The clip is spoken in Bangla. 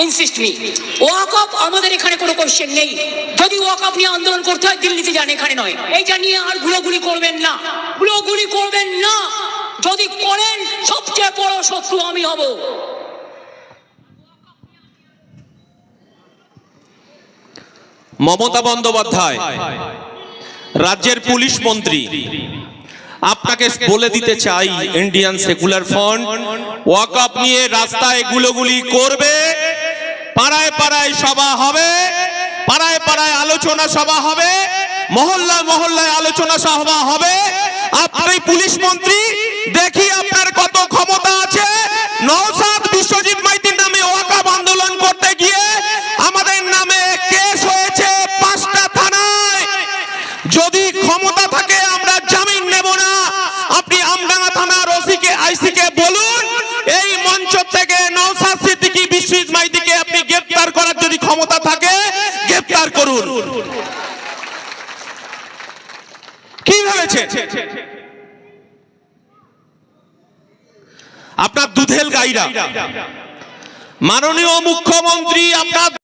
ইনসিস্ট মি, ওয়াকফ আমাদের এখানে কোনো কোশ্চেন নেই। যদি ওয়াকফ নিয়ে আন্দোলন করতে হয় দিল্লিতে যান, এখানে নয়। এইটা নিয়ে আর গুলোগুলি করবেন না, গুলোগুলি করবেন না। যদি করেন সবচেয়ে বড় শত্রু আমি হব। মমতা বন্দ্যোপাধ্যায় রাজ্যের পুলিশ মন্ত্রী, আপনাকে বলে দিতে চাই, ইন্ডিয়ান সেকুলার ফ্রন্ট ওয়াকফ নিয়ে রাস্তায় গুলোগুলি করবে, পাড়ায় পাড়ায় সভা হবে, পাড়ায় পাড়ায় আলোচনা সভা হবে, মহল্লায় মহল্লায় আলোচনা সভা হবে। আপনি পুলিশ মন্ত্রী, দেখি আপনার কত ক্ষমতা আছে। নওশাদ বিশ্বজিৎ মাইতির নামে ওয়াকফ আন্দোলন করতে গিয়ে আমাদের নামে কেস হয়েছে 5টা থানায়। যদি ক্ষমতা থাকে আমরা জামিন নেব না। আপনি আমডাঙ্গা থানার ওসিকে আইসিকে বলুন, এই মঞ্চ থেকে নওশাদ সিদ্দিকী বিশ্বজিৎ মাইতিকে আপনি গ্রেফতার করার যদি ক্ষমতা থাকে গ্রেফতার করুন। কি ভেবেছে আপনার দুধেল গাইরা? মাননীয় মুখ্যমন্ত্রী আপনার